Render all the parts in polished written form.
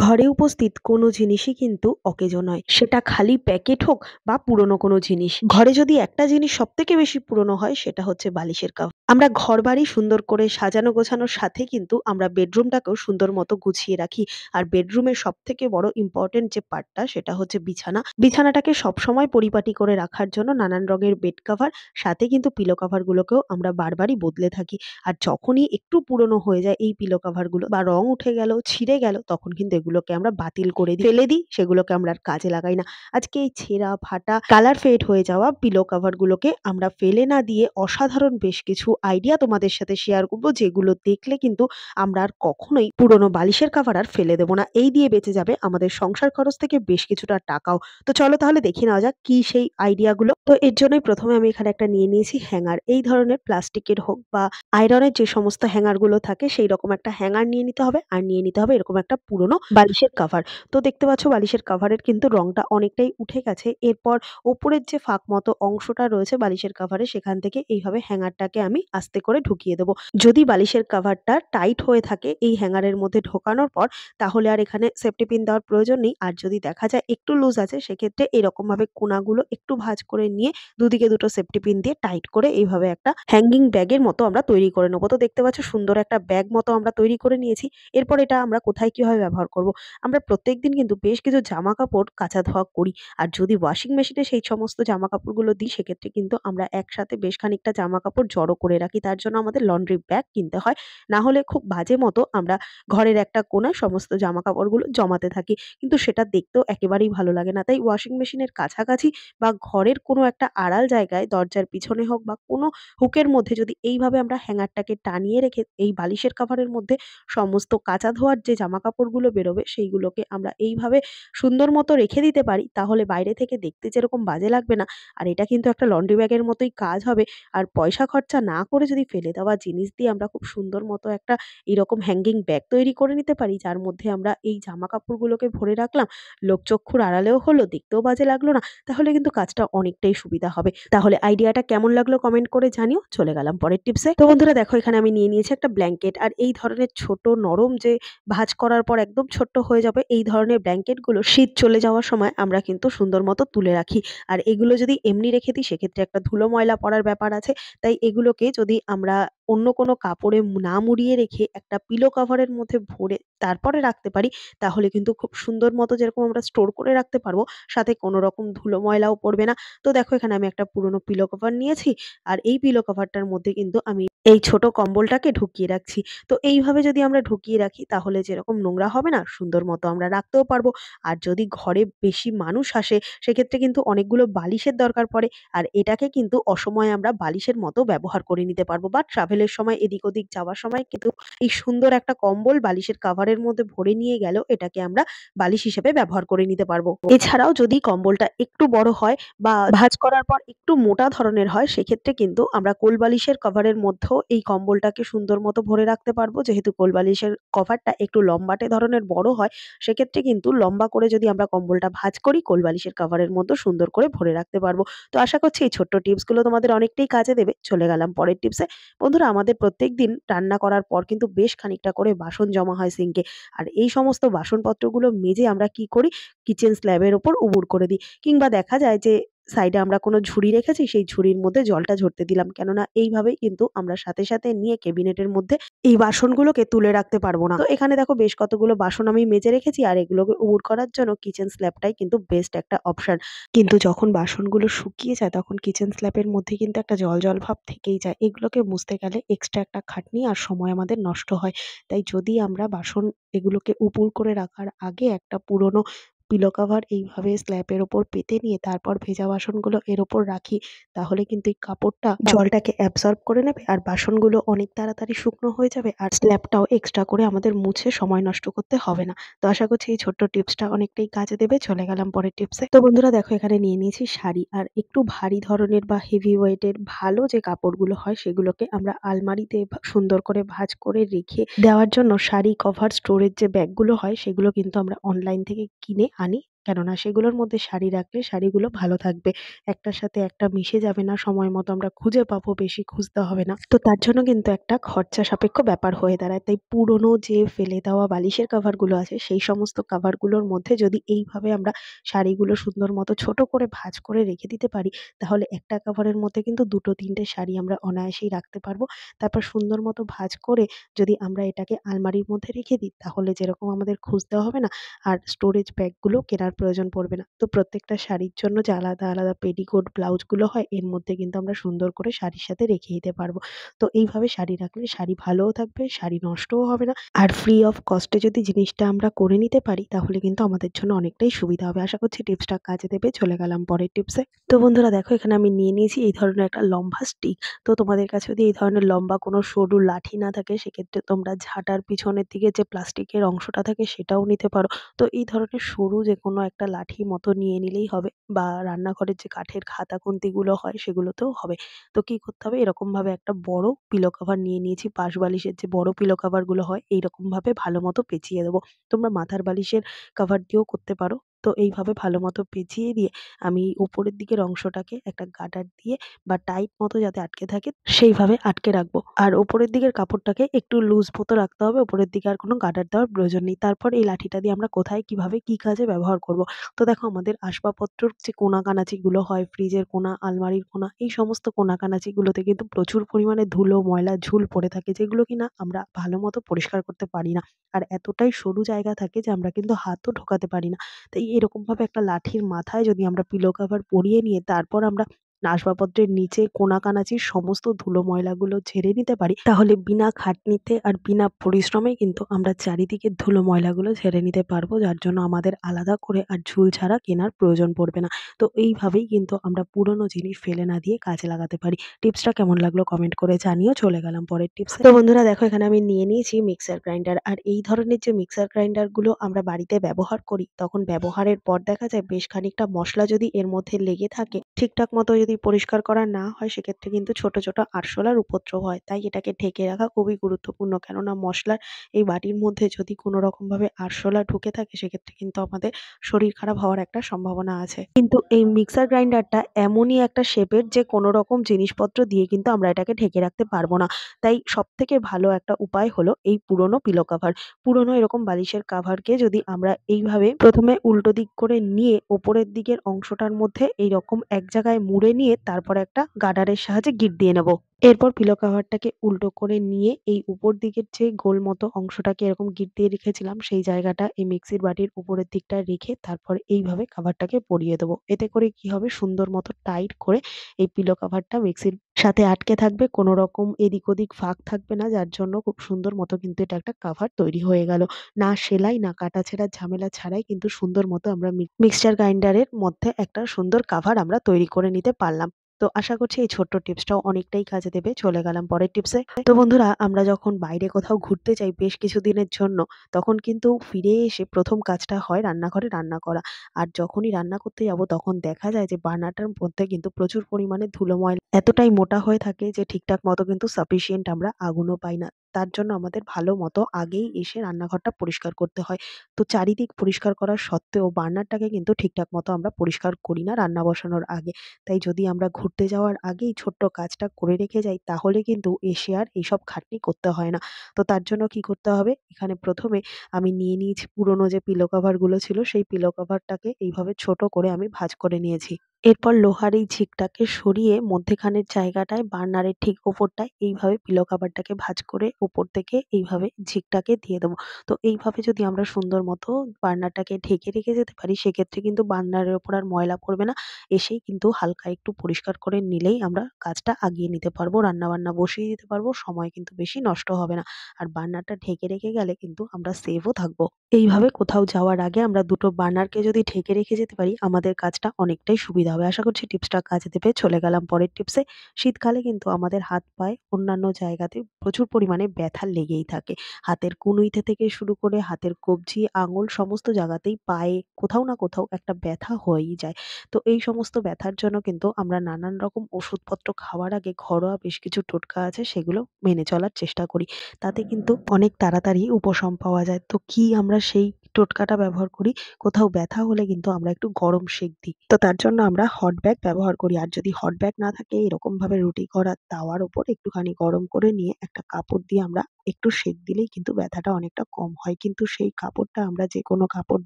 ঘরে উপস্থিত কোনো জিনিসই কিন্তু অকেজো নয়। সেটা খালি প্যাকেট হোক বা পুরনো কোনো জিনিস। ঘরে যদি একটা জিনিস সবথেকে বেশি পুরনো হয় সেটা হচ্ছে বালিশের কভার। আমরা ঘরবাড়ি সুন্দর করে সাজানো গোছানোর সাথে কিন্তু আমরা বেডরুমটাকেও সুন্দর মতো গুছিয়ে রাখি। আর বেডরুমের সবথেকে বড় ইম্পোর্টেন্ট যে পার্টটা সেটা হচ্ছে বিছানা। বিছানাটাকে সবসময় পরিপাটি করে রাখার জন্য নানান রঙের বেড কভার, সাথে কিন্তু পিলো কভার গুলোকেও আমরা বারবারই বদলে থাকি। আর যখনই একটু পুরনো হয়ে যায় এই পিলো কভার গুলো বা রং উঠে গেল, ছিঁড়ে গেল, তখন কিন্তু এগুলোকে আমরা বাতিল করে দিই, ফেলে দিই, সেগুলোকে আমরা আর কাজে লাগাই না। আজকে এই ছেঁড়া ফাটা কালার ফেড হয়ে যাওয়া পিলো কভার গুলোকে আমরা ফেলে না দিয়ে অসাধারণ বেশ কিছু আইডিয়া তোমাদের সাথে শেয়ার করব, যেগুলো দেখলে কিন্তু আমরা আর কখনোই পুরনো বালিশের কভার আর ফেলে দেব না। এই দিয়ে বেঁচে যাবে আমাদের সংসার খরচ থেকে বেশ কিছুটা টাকাও। তো চলো তাহলে দেখে নেওয়া যাক কি সেই আইডিয়া গুলো। তো এর জন্যই প্রথমে আমি এখানে একটা নিয়ে নিয়েছি হ্যাঙ্গার। এই ধরনের প্লাস্টিকের হোক বা আয়রনের যে সমস্ত হ্যাঙ্গার গুলো থাকে সেই রকম একটা হ্যাঙ্গার নিয়ে নিতে হবে, আর নিয়ে নিতে হবে এরকম একটা পুরনো বালিশের কভার। তো দেখতে পাচ্ছ বালিশের কভারের কিন্তু রংটা অনেকটাই উঠে গেছে। এরপর ওপরের যে ফাঁক মতো অংশটা রয়েছে বালিশের কভারে, সেখান থেকে এইভাবে হ্যাঙ্গারটাকে আমি আস্তে করে ঢুকিয়ে দেবো। যদি বালিশের কভারটা টাইট হয়ে থাকে এই হ্যাঙ্গারের মধ্যে ঢোকানোর পর, তাহলে আর এখানে সেফটি পিন দেওয়ার প্রয়োজন নেই। আর যদি দেখা যায় একটু লুজ আছে, সেক্ষেত্রে এরকম ভাবে কোনাগুলো একটু ভাঁজ করে নিয়ে দুদিকে দুটো সেফটি পিন দিয়ে টাইট করে এইভাবে একটা হ্যাঙ্গিং ব্যাগের মতো আমরা তৈরি করে নেবো। তো দেখতে পাচ্ছ সুন্দর একটা ব্যাগ মতো আমরা তৈরি করে নিয়েছি। এরপর এটা আমরা কোথায় কিভাবে ব্যবহার করব? আমরা প্রত্যেকদিন কিন্তু বেশ কিছু জামাকাপড় কাচা ধোয়া করি। আর যদি ওয়াশিং মেশিনে সেই সমস্ত জামাকাপড়গুলো দিই, সেক্ষেত্রে কিন্তু আমরা একসাথে বেশ খানিকটা জামাকাপড় জড়ো করে রাখি। তার জন্য আমাদের লন্ড্রি ব্যাগ কিনতে হয়। না হলে খুব বাজে মতো আমরা ঘরের একটা কোণায় সমস্ত জামাকাপড়গুলো জমাতে থাকি। কিন্তু সেটা দেখতেও একেবারেই ভালো লাগে না। তাই ওয়াশিং মেশিনের কাছাকাছি বা ঘরের কোনো একটা আড়াল জায়গায়, দরজার পিছনে হোক বা কোনো হুকের মধ্যে যদি এইভাবে আমরা হ্যাঙ্গারটাকে টানিয়ে রেখে এই বালিশের কভারের মধ্যে সমস্ত কাচা ধোয়ার যে জামাকাপড়গুলো বেরোবে সেইগুলোকে আমরা এইভাবে সুন্দর মতো রেখে দিতে পারি, তাহলে বাইরে থেকে দেখতে যেরকম বাজে লাগবে না, আর এটা কিন্তু একটা লন্ড্রি ব্যাগের মতোই কাজ হবে। আর পয়সা খরচা না করে যদি ফেলে দেওয়া জিনিস দিয়ে আমরা খুব সুন্দর মতো একটা এরকম হ্যাঙ্গিং ব্যাগ তৈরি করে নিতে পারি, যার মধ্যে আমরা এই জামাকাপড়গুলোকে ভরে রাখলাম, লোকচক্ষুর আড়ালেও হলো, দেখতেও বাজে লাগলো না, তাহলে কিন্তু কাজটা অনেকটাই সুবিধা হবে। তাহলে আইডিয়াটা কেমন লাগলো কমেন্ট করে জানিও। চলে গেলাম পরের টিপসে। তো বন্ধুরা দেখো, এখানে আমি নিয়ে নিয়েছি একটা ব্ল্যাঙ্কেট। আর এই ধরনের ছোট নরম যে ভাঁজ করার পর একদম ছোট্ট হয়ে যাবে এই ধরনের ব্ল্যাঙ্কেট গুলো শীত চলে যাওয়ার সময় আমরা কিন্তু সুন্দর মতো তুলে রাখি। আর এগুলো যদি এমনি রেখে দিই, সেক্ষেত্রে একটা ধুলো ময়লা পড়ার ব্যাপার আছে। তাই এগুলোকে যদি আমরা অন্য কোনো কাপড়ে না মুড়িয়ে রেখে একটা পিলো কভারের মধ্যে ভরে তারপরে রাখতে পারি, তাহলে কিন্তু খুব সুন্দর মতো যেরকম আমরা স্টোর করে রাখতে পারবো, সাথে কোনো রকম ধুলো ময়লাও পড়বে না। তো দেখো, এখানে আমি একটা পুরনো পিলো কভার নিয়েছি। আর এই পিলো কভারটার মধ্যে কিন্তু আমি এই ছোট কম্বলটাকে ঢুকিয়ে রাখছি। তো এইভাবে যদি আমরা ঢুকিয়ে রাখি, তাহলে যেরকম নোংরা হবে না, সুন্দর মতো আমরা রাখতেও পারবো। আর যদি ঘরে বেশি মানুষ আসে, সেক্ষেত্রে কিন্তু অনেকগুলো বালিশের দরকার পড়ে। আর এটাকে কিন্তু অসময়ে আমরা বালিশের মতো ব্যবহার করে নিতে পারবো, বা ট্রাভেলের সময় এদিক ওদিক যাওয়ার সময় কিন্তু এই সুন্দর একটা কম্বল বালিশের কভারের মধ্যে ভরে নিয়ে গেলেও এটাকে আমরা বালিশ হিসেবে ব্যবহার করে নিতে পারবো। এছাড়াও যদি কম্বলটা একটু বড় হয় বা ভাঁজ করার পর একটু মোটা ধরনের হয়, সেক্ষেত্রে কিন্তু আমরা কোলবালিশের কভারের মধ্যেও এই কম্বলটাকে সুন্দর মতো ভরে রাখতে পারবো। যেহেতু কোলবালিশের কভারটা একটু লম্বাটে ধরনের বড় হয়, সেক্ষেত্রে কিন্তু লম্বা করে যদি আমরা কম্বলটা ভাঁজ করি, কোলবালিশের কভারের মধ্যে সুন্দর করে ভরে রাখতে পারবো। তো আশা করছি এই ছোট্ট টিপস গুলো তোমাদের অনেকটাই কাজে দেবে। চলে গেলাম পরের টিপসে। বন্ধুরা, আমাদের প্রত্যেকদিন রান্না করার পর কিন্তু বেশ খানিকটা করে বাসন জমা হয় সিঙ্কে। আর এই সমস্ত বাসনপত্রগুলো মেজে আমরা কি করি, কিচেন স্ল্যাবের ওপর উবুড় করে দিই। কিংবা দেখা যায় যে সাইডে আমরা কোনো ঝুড়ি রেখেছি, সেই ঝুড়ির মধ্যে জলটা ঝরতে দিলাম। কেননা এইভাবেই কিন্তু আমরা সাথে সাথে নিয়ে ক্যাবিনেটের মধ্যে এই বাসনগুলোকে তুলে রাখতে পারবো না। তো এখানে দেখো বেশ কতগুলো বাসন আমি মেজে রেখেছি। আর এগুলোকে উবুড় করার জন্য কিচেন স্ল্যাবটাই কিন্তু বেস্ট একটা অপশন। কিন্তু যখন বাসনগুলো শুকিয়ে যায়, তখন কিচেন স্ল্যাবের মধ্যে কিন্তু একটা জল জল ভাব থেকেই যায়। এগুলোকে মুছতে গেলে এক্সট্রা একটা খাটনি আর সময় আমাদের নষ্ট হয়। তাই যদি আমরা বাসন এগুলোকে উপুড় করে রাখার আগে একটা পুরোনো পিলো কভার এইভাবে স্ল্যাবের ওপর পেতে নিয়ে তারপর ভেজা বাসনগুলো এর ওপর রাখি, তাহলে কিন্তু এই কাপড়টা জলটাকে অ্যাবসর্ব করে নেবে, আর বাসনগুলো অনেক তাড়াতাড়ি শুকনো হয়ে যাবে, আর স্ল্যাবটাও এক্সট্রা করে আমাদের মুছে সময় নষ্ট করতে হবে না। তো আশা করছি এই ছোট্ট টিপসটা অনেকটাই কাজে দেবে। চলে গেলাম পরের টিপসে। তো বন্ধুরা দেখো, এখানে নিয়ে নিয়েছি শাড়ি। আর একটু ভারী ধরনের বা হেভি ওয়েটের ভালো যে কাপড়গুলো হয়, সেগুলোকে আমরা আলমারিতে সুন্দর করে ভাঁজ করে রেখে দেওয়ার জন্য শাড়ি কভার স্টোরেজ যে ব্যাগগুলো হয়, সেগুলো কিন্তু আমরা অনলাইন থেকে কিনে আনি। কেননা সেগুলোর মধ্যে শাড়ি রাখলে শাড়িগুলো ভালো থাকবে। একটার সাথে একটা মিশে যাবে না, সময় মতো আমরা খুঁজে পাবো, বেশি খুঁজতে হবে না। তো তার জন্য কিন্তু একটা খরচা সাপেক্ষ ব্যাপার হয়ে দাঁড়ায়। তাই পুরনো যে ফেলে দেওয়া বালিশের কভারগুলো আছে সেই সমস্ত কভারগুলোর মধ্যে যদি এইভাবে আমরা শাড়িগুলো সুন্দর মতো ছোট করে ভাঁজ করে রেখে দিতে পারি, তাহলে একটা কভারের মধ্যে কিন্তু ২ টো ৩ টে শাড়ি আমরা অনায়াসেই রাখতে পারবো। তারপর সুন্দর মতো ভাঁজ করে যদি আমরা এটাকে আলমারির মধ্যে রেখে দিই, তাহলে যেরকম আমাদের খুঁজতে হবে না আর স্টোরেজ ব্যাগগুলো কেনার প্রয়োজন পড়বে না। তো প্রত্যেকটা শাড়ির জন্য যে আলাদা, আলাদা পেটিকোট ব্লাউজগুলো হয় এর মধ্যে কিন্তু আমরা সুন্দর করে শাড়ির সাথে রেখে দিতে পারবো। তো এইভাবে শাড়ি রাখলে শাড়ি ভালোও থাকবে, শাড়ি নষ্টও হবে না। আর ফ্রি অফ কস্ট এ যদি জিনিসটা আমরা করে নিতে পারি, তাহলে কিন্তু আমাদের জন্য অনেকটাই সুবিধা হবে। আশা করছি টিপসটা কাজে দেবে। চলে গেলাম পরের টিপসে। তো বন্ধুরা দেখো, এখানে আমি নিয়ে নিয়েছি এই ধরনের একটা লম্বা স্টিক। তো তোমাদের কাছে যদি এই ধরনের লম্বা কোনো সরু লাঠি না থাকে, সেক্ষেত্রে তোমরা ঝাঁটার পিছনের দিকে যে প্লাস্টিকের অংশটা থাকে সেটাও নিতে পারো। তো এই ধরনের সরু যেকোনো একটা লাঠি মতো নিয়ে নিলেই হবে, বা রান্নাঘরের যে কাঠের খাতা খুন্তিগুলো হয় সেগুলোতেও হবে। তো কি করতে হবে, এরকমভাবে একটা বড় পিলো কভার নিয়ে নিয়েছি। পাশ বালিশের যে বড় পিলো কভার গুলো হয় এইরকমভাবে ভালো মতো পেঁচিয়ে দেবো। তোমরা মাথার বালিশের কভার দিয়েও করতে পারো। তো এইভাবে ভালো মতো পেঁচিয়ে দিয়ে আমি উপরের দিকের অংশটাকে একটা গার্ডার দিয়ে বা টাইট মতো যাতে আটকে থাকে সেইভাবে আটকে রাখবো। আর উপরের দিকের কাপড়টাকে একটু লুজ মতো রাখতে হবে। উপরের দিকে আর কোনো গার্ডার দেওয়ার প্রয়োজন নেই। তারপর এই লাঠিটা দিয়ে আমরা কোথায়, কিভাবে, কি কাজে ব্যবহার করব। তো দেখো, আমাদের আসবাবপত্রর যে কোনা-কানাচিগুলো হয়, ফ্রিজের কোনা, আলমারির কোনা, এই সমস্ত কোনা-কানাচিগুলোতে কিন্তু প্রচুর পরিমাণে ধুলো, ময়লা, ঝুল পড়ে থাকে, যেগুলো কিনা আমরা ভালো মতো পরিষ্কার করতে পারি না। আর এতটাই সরু জায়গা থাকে যে আমরা কিন্তু হাতও ঢোকাতে পারি না। তাই এরকমভাবে একটা লাঠির মাথায় যদি আমরা পিলো কভার পরিয়ে নিয়ে তারপর আমরা আসবাবপত্রের নিচে কোনা-কানাচির সমস্ত ধুলো ময়লাগুলো ঝেড়ে নিতে পারি, তাহলে বিনা খাটনিতে আর বিনা পরিশ্রমে কিন্তু আমরা চারিদিকের ধুলো ময়লাগুলো ঝেড়ে নিতে পারবো। যার জন্য আমাদের আলাদা করে আর ঝুল ঝাড়া কেনার প্রয়োজন পড়বে না। তো এইভাবেই কিন্তু আমরা পুরনো জিনিস ফেলে না দিয়ে কাজে লাগাতে পারি। টিপসটা কেমন লাগলো কমেন্ট করে জানিও। চলে গেলাম পরের টিপসে। তো বন্ধুরা দেখো, এখানে আমি নিয়ে নিয়েছি মিক্সার গ্রাইন্ডার। আর এই ধরনের যে মিক্সার গ্রাইন্ডার গুলো আমরা বাড়িতে ব্যবহার করি, তখন ব্যবহারের পর দেখা যায় বেশ খানিকটা মসলা যদি এর মধ্যে লেগে থাকে, ঠিকঠাক মতো যদি পরিষ্কার করা না হয়, সেক্ষেত্রে কিন্তু ছোট, ছোট আরশোলার উপদ্রব হয়। তাই এটাকে ঢেকে রাখা খুবই গুরুত্বপূর্ণ। কেননা মসলার এই বাটির মধ্যে যদি কোনো রকমভাবে আরশোলা ঢুকে থাকে, সেক্ষেত্রে কিন্তু আমাদের শরীর খারাপ হওয়ার একটা সম্ভাবনা আছে। কিন্তু এই মিক্সার গ্রাইন্ডারটা এমনই একটা শেপের যে কোনো রকম জিনিসপত্র দিয়ে কিন্তু আমরা এটাকে ঢেকে রাখতে পারবো না। তাই সবথেকে ভালো একটা উপায় হলো এই পুরনো পিলো কভার। পুরনো এরকম বালিশের কাভারকে যদি আমরা এইভাবে প্রথমে উল্টো দিক করে নিয়ে ওপরের দিকের অংশটার মধ্যে এইরকম এক জায়গায় মুড়ে নিয়ে তারপর একটা গার্ডারের সাহায্যে গিঁট দিয়ে নেব। এরপর পিলো কভারটাকে উল্টো করে নিয়ে এই উপর দিকের যে গোল মতো অংশটাকে এরকম গিঁট দিয়ে রেখেছিলাম, সেই জায়গাটা এই মিক্সির বাটির উপরের দিকটায় রেখে তারপর এইভাবে কভারটাকে পরিয়ে দেবো। এতে করে কি হবে, সুন্দর মতো টাইট করে এই পিলো কভারটা মিক্সির সাথে আটকে থাকবে। কোনো রকম এদিক ওদিক ফাঁক থাকবে না। যার জন্য খুব সুন্দর মতো কিন্তু এটা একটা কভার তৈরি হয়ে গেল। না সেলাই, না কাটাছেঁড়ার ঝামেলা ছাড়াই কিন্তু সুন্দর মতো আমরা মিক্সচার গ্রাইন্ডারের মধ্যে একটা সুন্দর কভার আমরা তৈরি করে নিতে পারলাম। তো আশা করছি এই ছোট্ট টিপসটাও অনেকটাই কাজে দেবে। চলে গেলাম পরের টিপসে। তো বন্ধুরা, আমরা যখন বাইরে কোথাও ঘুরতে যাই বেশ কিছুদিনের জন্য, তখন কিন্তু ফিরে এসে ১ম কাজটা হয় রান্নাঘরে রান্না করা। আর যখনই রান্না করতে যাব তখন দেখা যায় যে বার্নারটার মধ্যে কিন্তু প্রচুর পরিমাণে ধুলো ময়লা এতটাই মোটা হয়ে থাকে যে ঠিকঠাক মতো কিন্তু সাফিসিয়েন্ট আমরা আগুনও পাই না। তার জন্য আমাদের ভালো মতো আগেই এসে রান্নাঘরটা পরিষ্কার করতে হয়। তো চারিদিক পরিষ্কার করা সত্ত্বেও বার্নারটাকে কিন্তু ঠিকঠাক মতো আমরা পরিষ্কার করি না রান্না বসানোর আগে। তাই যদি আমরা ঘুরতে যাওয়ার আগেই ছোট্ট কাজটা করে রেখে যাই, তাহলে কিন্তু এসে আর এইসব খাটনি করতে হয় না। তো তার জন্য কি করতে হবে, এখানে ১ম এ আমি নিয়ে নিয়েছি পুরনো যে পিলো কভার গুলো ছিল, সেই পিলো কভারটাকে এইভাবে ছোট করে আমি ভাঁজ করে নিয়েছি। এরপর লোহার এই ঝিকটাকে সরিয়ে মধ্যেখানের জায়গাটায় বার্নারের ঠিক ওপরটায় এইভাবে পিলো কভারটাকে ভাঁজ করে উপর থেকে এইভাবে ঝিকটাকে দিয়ে দেবো। তো এইভাবে যদি আমরা সুন্দর মতো বার্নারটাকে ঢেকে রেখে যেতে পারি, সেক্ষেত্রে কিন্তু বার্নারের ওপর আর ময়লা পড়বে না। এসেই কিন্তু হালকা একটু পরিষ্কার করে নিলেই আমরা কাজটা আগিয়ে নিতে পারবো। রান্নাবান্না বসিয়ে দিতে পারবো। সময় কিন্তু বেশি নষ্ট হবে না। আর বার্নারটা ঢেকে রেখে গেলে কিন্তু আমরা সেভও থাকবো। এইভাবে কোথাও যাওয়ার আগে আমরা দুটো বার্নারকে যদি ঢেকে রেখে যেতে পারি, আমাদের কাজটা অনেকটাই সুবিধা হবে। আশা করছি টিপসটা কাজে দেবে। চলে গেলাম পরের টিপসে। শীতকালে কিন্তু আমাদের হাত পায়ে অন্যান্য জায়গাতে প্রচুর পরিমাণে ব্যথা লেগেই থাকে। হাতের কনুইতে থেকে শুরু করে হাতের কবজি, আঙুল সমস্ত জায়গাতেই পায়ে কোথাও না কোথাও একটা ব্যথা হয়েই যায়। তো এই সমস্ত ব্যথার জন্য কিন্তু আমরা নানান রকম ওষুধপত্র খাওয়ার আগে ঘরোয়া বেশ কিছু টোটকা আছে, সেগুলো মেনে চলার চেষ্টা করি। তাতে কিন্তু অনেক তাড়াতাড়ি উপশম পাওয়া যায়। তো কি আমরা সেই টোটকাটা ব্যবহার করি। কোথাও ব্যথা হলে কিন্তু আমরা একটু গরম সেঁক দিই। তো তার জন্য আমরা হট ব্যাগ ব্যবহার করি। আর যদি হট ব্যাগ না থাকে এরকমভাবে রুটি করার তাওয়ার উপর একটুখানি গরম করে নিয়ে একটা কাপড় দিয়ে আমরা একটু সেঁক দিলেই কিন্তু ব্যথাটা অনেকটা কম হয়। কিন্তু সেই কাপড়টা আমরা যেকোনো কাপড়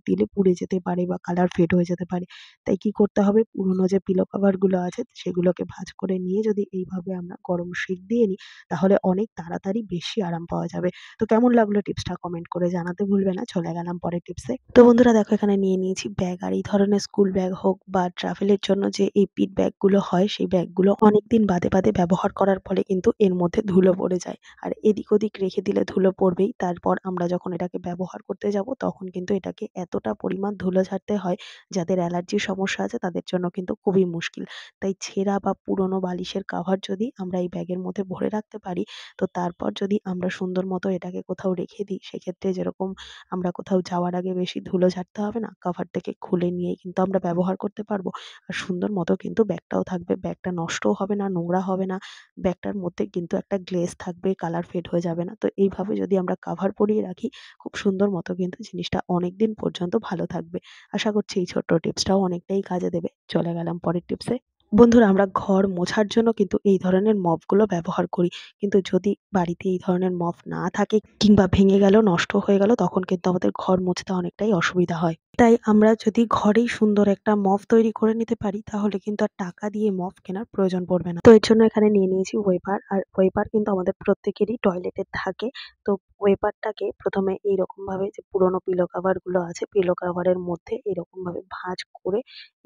দিলে পুড়ে যেতে পারে বা কালার ফেড হয়ে যেতে পারে। তাই কি করতে হবে, পুরোনো যে পিলো কভার গুলো আছে সেগুলোকে ভাঁজ করে নিয়ে যদি এইভাবে আমরা গরম সেঁক দিয়ে নিই, তাহলে অনেক তাড়াতাড়ি বেশি আরাম পাওয়া যাবে। তো কেমন লাগলো টিপসটা কমেন্ট করে জানাতে ভুলবে না। চলে গেলাম পরের টিপসে। তো বন্ধুরা দেখো, এখানে নিয়ে নিয়েছি ব্যাগ। আর এই ধরনের স্কুল ব্যাগ হোক বা ট্রাভেলের জন্য যে এই পিট ব্যাগ গুলো হয়, সেই ব্যাগ গুলো অনেকদিন বাদে বাদে ব্যবহার করার ফলে কিন্তু এর মধ্যে ধুলো পড়ে যায়। আর এদিক ওদিক রেখে দিলে ধুলো পড়বেই। তারপর আমরা যখন এটাকে ব্যবহার করতে যাব তখন কিন্তু এটাকে এতটা পরিমাণ ধুলো ঝাড়তে হয়, যাদের অ্যালার্জির সমস্যা আছে তাদের জন্য কিন্তু খুবই মুশকিল। তাই ছেঁড়া বা পুরোনো বালিশের কাভার যদি আমরা এই ব্যাগের মধ্যে ভরে রাখতে পারি, তো তারপর যদি আমরা সুন্দর মতো এটাকে কোথাও রেখে দিই, সেক্ষেত্রে যেরকম আমরা কোথাও যাওয়ার আগে বেশি ধুলো ঝাড়তে হবে না, কাভার থেকে খুলে নিয়েই কিন্তু আমরা ব্যবহার করতে পারবো। আর সুন্দর মতো কিন্তু ব্যাগটাও থাকবে, ব্যাগটা নষ্টও হবে না, নোংরা হবে না। ব্যাগটার মধ্যে কিন্তু একটা গ্লেজ থাকবে, কালার ফেড হয়ে যাবে না। তো এইভাবে যদি আমরা কাভার পরিয়ে রাখি, খুব সুন্দর মতো কিন্তু জিনিসটা অনেকদিন পর্যন্ত ভালো থাকবে। আশা করছি এই ছোট্ট টিপসটাও অনেকটাই কাজে দেবে। চলে গেলাম পরের টিপসে। বন্ধুরা, আমরা ঘর মোছার জন্য কিন্তু এই ধরনের মপগুলো ব্যবহার করি। কিন্তু যদি বাড়িতে এই ধরনের মপ না থাকে কিংবা ভেঙে গেল, নষ্ট হয়ে গেল, তখন কিন্তু আমাদের ঘর মুছতে অনেকটাই অসুবিধা হয়। তাই আমরা যদি ঘরেই সুন্দর একটা মপ তৈরি করে নিতে পারি, তাহলে কিন্তু আর টাকা দিয়ে মপ কেনার প্রয়োজন পড়বে না। তো এর জন্য এখানে নিয়ে নিয়েছি ওয়েপার। আর ওয়েপার কিন্তু আমাদের প্রত্যেকেরই টয়লেটে থাকে। তো ওয়েপারটাকে প্রথমে এইরকম ভাবে, যে পুরোনো পিলো কভার গুলো আছে, পিলো কভারের মধ্যে এরকম ভাবে ভাঁজ করে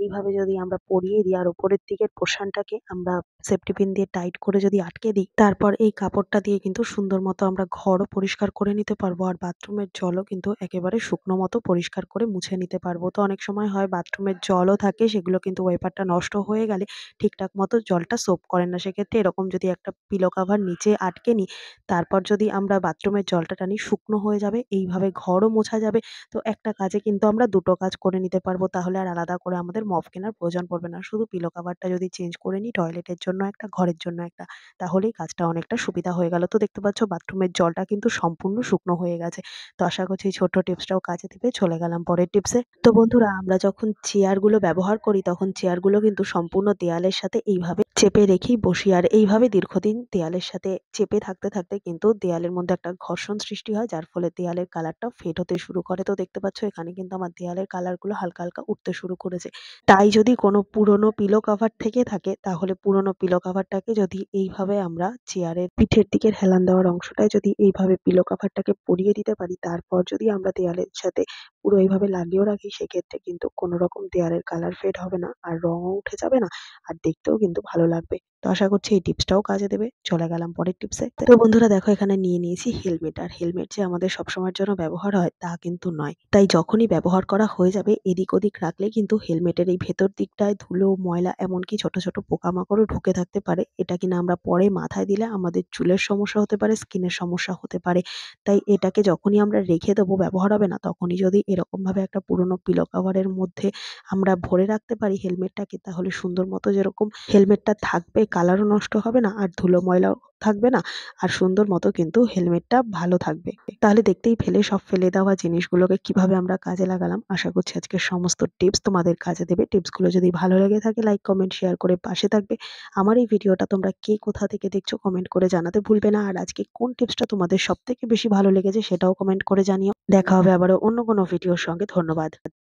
এইভাবে যদি আমরা পরিয়ে দিই, আর উপরের দিকের পোরশনটাকে আমরা সেফটি পিন দিয়ে টাইট করে যদি আটকে দিই, তারপর এই কাপড়টা দিয়ে কিন্তু সুন্দর মতো আমরা ঘরও পরিষ্কার করে নিতে পারবো। আর বাথরুমের জলও কিন্তু একেবারে শুকনো মতো পরিষ্কার করে মুছে নিতে পারবো। তো অনেক সময় হয় বাথরুমের জলও থাকে, সেগুলো কিন্তু ওয়েপারটা নষ্ট হয়ে গেলে ঠিকঠাক মতো জলটা সোপ করে না। সেক্ষেত্রে এরকম যদি একটা পিলো কভার নিচে আটকে নিই, তারপর যদি আমরা বাথরুমের জলটা টানি, শুকনো হয়ে যাবে, এইভাবে ঘরও মোছা যাবে। তো একটা কাজে কিন্তু আমরা দুটো কাজ করে নিতে পারবো। তাহলে আর আলাদা করে আমাদের মপ কেনার প্রয়োজন পড়বে না। শুধু পিলো কভারটা যদি চেঞ্জ করে নিই, টয়লেটের জন্য একটা, ঘরের জন্য একটা, তাহলেই কাজটা অনেকটা সুবিধা হয়ে গেল। তো দেখতে পাচ্ছ বাথরুমের জলটা কিন্তু সম্পূর্ণ শুকনো হয়ে গেছে। তো আশা করছি এই ছোট্ট টিপসটাও কাজে দেবে। চলে গেলাম পরের টিপসে। তো বন্ধুরা, আমরা যখন চেয়ারগুলো ব্যবহার করি তখন চেয়ারগুলো কিন্তু সম্পূর্ণ দেয়ালের সাথে এইভাবে চেপে রেখেই বসি। আর এইভাবে দীর্ঘদিন দেয়ালের সাথে চেপে থাকতে থাকতে কিন্তু দেয়ালের মধ্যে একটা ঘর্ষণ সৃষ্টি হয়, যার ফলে দেয়ালের কালারটা ফেড হতে শুরু করে। তো দেখতে পাচ্ছ এখানে কিন্তু আমার দেয়ালের কালারগুলো হালকা হালকা উঠতে শুরু করেছে। তাই যদি কোনো পুরোনো পিলো কভার থেকে থাকে, তাহলে পুরোনো পিলো কভারটাকে যদি এইভাবে আমরা চেয়ারের পিঠের দিকের হেলান দেওয়ার অংশটায় যদি এইভাবে পিলো কভারটাকে পরিয়ে দিতে পারি, তারপর যদি আমরা দেয়ালের সাথে পুরো এইভাবে লাগিয়েও রাখি, সেক্ষেত্রে কিন্তু কোনো রকম দেয়ালের কালার ফেড হবে না, আর রঙও উঠে যাবে না, আর দেখতেও কিন্তু ভালো লাগবে। তো আশা করছি এই টিপসটাও কাজে দেবে। চলে গেলাম পরের টিপসে। তো বন্ধুরা দেখো, এখানে নিয়ে নিয়েছি হেলমেট। আর হেলমেট যে আমাদের সবসময়ের জন্য ব্যবহার হয় তা কিন্তু নয়। তাই যখনই ব্যবহার করা হয়ে যাবে, এদিক ওদিক রাখলে কিন্তু হেলমেটের এই ভেতর দিকটায় ধুলো, ময়লা, এমনকি ছোট ছোট পোকামাকড়ও ঢুকে থাকতে পারে। এটা কিনা আমরা পরে মাথায় দিলে আমাদের চুলের সমস্যা হতে পারে, স্কিনের সমস্যা হতে পারে। তাই এটাকে যখনই আমরা রেখে দেবো, ব্যবহার হবে না, তখনই যদি এরকম ভাবে একটা পুরোনো পিলো কভারের মধ্যে আমরা ভরে রাখতে পারি হেলমেটটাকে, তাহলে সুন্দর মতো যেরকম হেলমেটটা থাকবে, কালারও নষ্ট হবে না, আর ধুলো ময়লাও থাকবে না, আর সুন্দর মতো কিন্তু হেলমেটটা ভালো থাকবে। তাহলে দেখতেই সব ফেলে দেওয়া জিনিসগুলোকে কিভাবে আমরা কাজে লাগালাম। আশা করছি আজকের সমস্ত টিপস তোমাদের কাজে দেবে। টিপসগুলো যদি ভালো লেগে থাকে, লাইক, কমেন্ট, শেয়ার করে পাশে থাকবে। আমার এই ভিডিওটা তোমরা কে কোথা থেকে দেখছো কমেন্ট করে জানাতে ভুলবে না। আর আজকে কোন টিপসটা তোমাদের সবথেকে বেশি ভালো লেগেছে সেটাও কমেন্ট করে জানিও। দেখা হবে আবারও অন্য কোনো ভিডিওর সঙ্গে। ধন্যবাদ।